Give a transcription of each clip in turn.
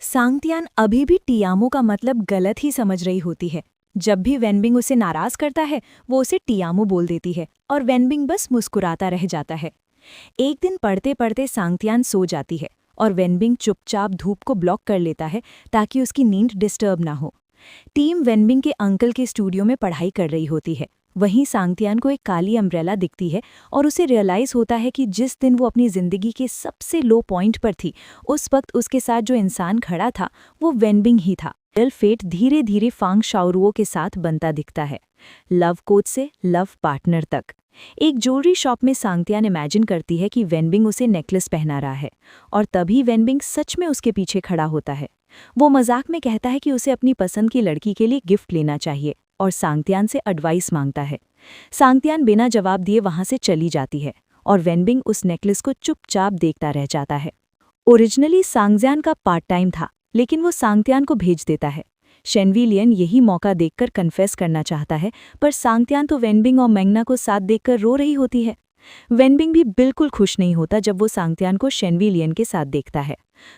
सांगतियान अभी भी टियामो का मतलब गलत ही समझ रही होती है। जब भी वेनबिंग उसे नाराज करता है वो उसे टियामो बोल देती है और वेनबिंग बस मुस्कुराता रह जाता है। एक दिन पढ़ते पढ़ते सांगतियान सो जाती है और वेनबिंग चुपचाप धूप को ब्लॉक कर लेता है ताकि उसकी नींद डिस्टर्ब ना हो। टीम वेनबिंग के अंकल के स्टूडियो में पढ़ाई कर रही होती है। वहीं सांगतियान को एक काली अम्ब्रेला दिखती है और उसे रियलाइज होता है कि जिस दिन वो अपनी जिंदगी के सबसे लो पॉइंट पर थी उस वक्त उसके साथ जो इंसान खड़ा था वो वेनबिंग ही था। रियल फेट धीरे धीरे फांग शाओरुओ के साथ बनता दिखता है, लव कोच से लव पार्टनर तक। एक ज्वेलरी शॉप में सांगतियान इमेजिन करती है कि वेनबिंग उसे नेकलेस पहना रहा है और तभी वेनबिंग सच में उसके पीछे खड़ा होता है। वो मजाक में कहता है कि उसे अपनी पसंद की लड़की के लिए गिफ्ट लेना चाहिए और सांगतियान से एडवाइस मांगता है। सांगतियान बिना जवाब दिए वहां से चली जाती है और वेनबिंग उस नेकलेस को चुपचाप देखता रह जाता है। ओरिजिनली सांगजियान का पार्ट टाइम था लेकिन वो सांगतियान को भेज देता है। शेनवी-लियन यही मौका देखकर कन्फेस करना चाहता है पर सांगतियान तो वेनबिंग और मेंगना को साथ देखकर रो रही होती है। वेनबिंग भी बिल्कुल खुश नहीं होता जब वो सांगतियान को शेनवी-लियन के साथ देखता है,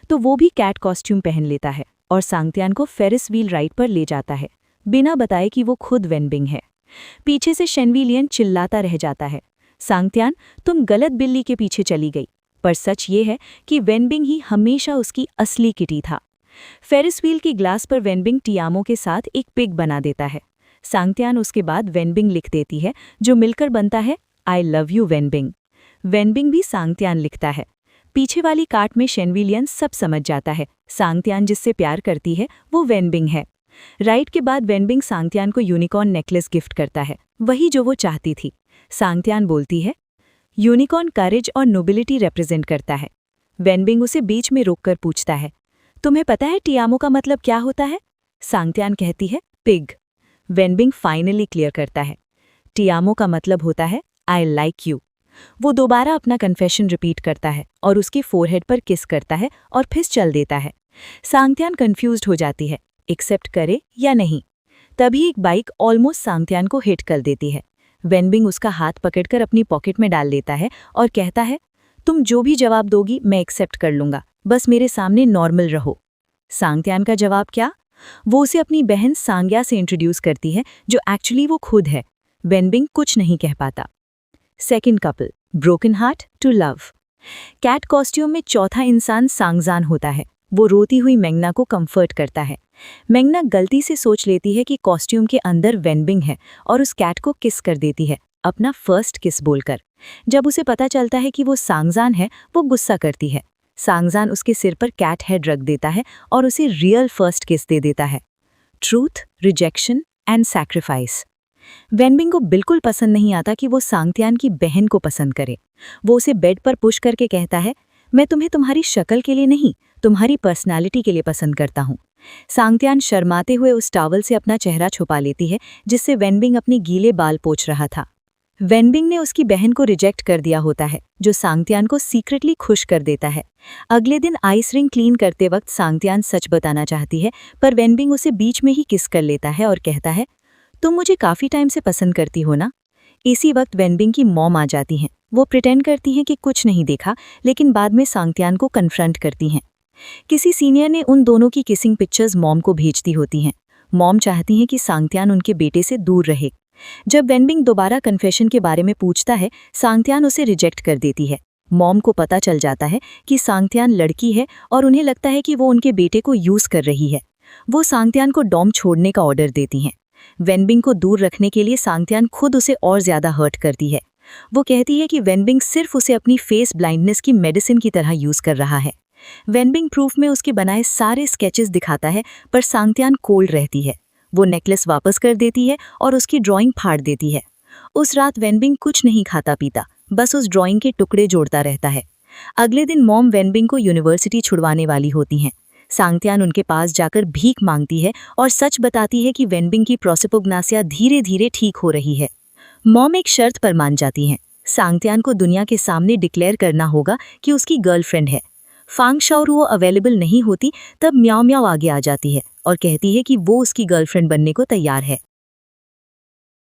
तो वो भी कैट कॉस्ट्यूम पहन लेता है और सांगतियान को फेरिस व्हील राइड पर ले जाता है बिना बताए कि वो खुद वेनबिंग है। पीछे से शेनवी-लियन चिल्लाता रह जाता है, सांगतियान तुम गलत बिल्ली के पीछे चली गई। पर सच ये है कि वेनबिंग ही हमेशा उसकी असली किटी था। फेरिस व्हील की ग्लास पर वेनबिंग टियामो के साथ एक पिग बना देता है। सांगतियान उसके बाद वेनबिंग लिख देती है जो मिलकर बनता है आई लव यू वेनबिंग। वेनबिंग भी सांगतियान लिखता है। पीछे वाली कार्ट में शेनवी-लियन सब समझ जाता है, सांगतियान जिससे प्यार करती है वो वेनबिंग है। राइड के बाद वेनबिंग सांगतियान को यूनिकॉर्न नेकलेस गिफ्ट करता है, वही जो वो चाहती थी। सांगतियान बोलती है यूनिकॉर्न करेज और नोबिलिटी रिप्रेजेंट करता है। वेनबिंग उसे बीच में रोककर पूछता है तुम्हें पता है टियामो का मतलब क्या होता है? सांगतियान कहती है पिग। वेनबिंग फाइनली क्लियर करता है टियामो का मतलब होता है आई लाइक यू। वो दोबारा अपना कन्फेशन रिपीट करता है और उसकी फोरहेड पर किस करता है और फिर चल देता है। सांगतियान कंफ्यूज्ड हो जाती है, एक्सेप्ट करे या नहीं। तभी एक बाइक ऑलमोस्ट सांगतियान को हिट कर देती है। वेनबिंग उसका हाथ पकड़कर अपनी पॉकेट में डाल लेता है और कहता है तुम जो भी जवाब दोगी मैं एक्सेप्ट कर लूंगा, बस मेरे सामने नॉर्मल रहो। सांगतियान का जवाब क्या? वो उसे अपनी बहन सांग्या से इंट्रोड्यूस करती है जो एक्चुअली वो खुद है। वेनबिंग कुछ नहीं कह पाता। Second couple, broken heart to love. Cat costume में चौथा इंसान सांगजान होता है। वो रोती हुई मेंगना को कंफर्ट करता है। मेंगना गलती से सोच लेती है कि कॉस्ट्यूम के अंदर वेनबिंग है और उस कैट को किस कर देती है, अपना फर्स्ट किस बोलकर। जब उसे पता चलता है कि वो सांगजान है वो गुस्सा करती है। सांगजान उसके सिर पर कैट हेड रख देता है और उसे रियल फर्स्ट किस दे देता है। Truth, rejection and sacrifice. वेनबिंग को बिल्कुल पसंद नहीं आता कि वो सांगतियान की बहन को पसंद करे। वो उसे बेड पर पुश करके कहता है मैं तुम्हें तुम्हारी शक्ल के लिए नहीं, तुम्हारी पर्सनालिटी के लिए पसंद करता हूँ। सांगतियान शर्माते हुए उस टॉवल से अपना चेहरा छुपा लेती है जिससे वेनबिंग अपने गीले बाल पोंछ रहा था। वेनबिंग ने उसकी बहन को रिजेक्ट कर दिया होता है जो सांगतियान को सीक्रेटली खुश कर देता है। अगले दिन आइस रिंग क्लीन करते वक्त सांगतियान सच बताना चाहती है पर वेनबिंग उसे बीच में ही किस कर लेता है और कहता है तुम मुझे काफ़ी टाइम से पसंद करती हो ना। इसी वक्त वेनबिंग की मॉम आ जाती हैं। वो प्रिटेंड करती हैं कि कुछ नहीं देखा लेकिन बाद में सांगतियान को कन्फ्रंट करती हैं। किसी सीनियर ने उन दोनों की किसिंग पिक्चर्स मॉम को भेज दी होती हैं। मॉम चाहती हैं कि सांगतियान उनके बेटे से दूर रहे। जब वेनबिंग दोबारा कन्फेशन के बारे में पूछता है सांगतियान उसे रिजेक्ट कर देती है। मॉम को पता चल जाता है कि सांगतियान लड़की है और उन्हें लगता है कि वो उनके बेटे को यूज़ कर रही है। वो सांगतियान को डॉम छोड़ने का ऑर्डर देती हैं। वेनबिंग को दूर रखने के लिए सांगतियान खुद उसे और ज़्यादा हर्ट करती है। वो कहती है कि वेनबिंग सिर्फ उसे अपनी फेस ब्लाइंडनेस की मेडिसिन की तरह यूज़ कर रहा है। वेनबिंग प्रूफ में उसके बनाए सारे स्केचेस दिखाता है पर सांगतियान कोल्ड रहती है। वो नेकलेस वापस कर देती है और उसकी ड्राइंग फाड़ देती है। उस रात वेनबिंग कुछ नहीं खाता पीता, बस उस ड्राइंग के टुकड़े जोड़ता रहता है। अगले दिन मॉम वेनबिंग को यूनिवर्सिटी छुड़वाने वाली होती हैं। सांगतियान उनके पास जाकर भीख मांगती है और सच बताती है कि वेनबिंग की प्रोसोपोग्नासिया धीरे धीरे ठीक हो रही है। मॉम एक शर्त पर मान जाती हैं, सांगतियान को दुनिया के सामने डिक्लेयर करना होगा कि उसकी गर्लफ्रेंड है। फांग शाओरुओ अवेलेबल नहीं होती तब म्याओ म्याओ आगे आ जाती है और कहती है कि वो उसकी गर्लफ्रेंड बनने को तैयार है।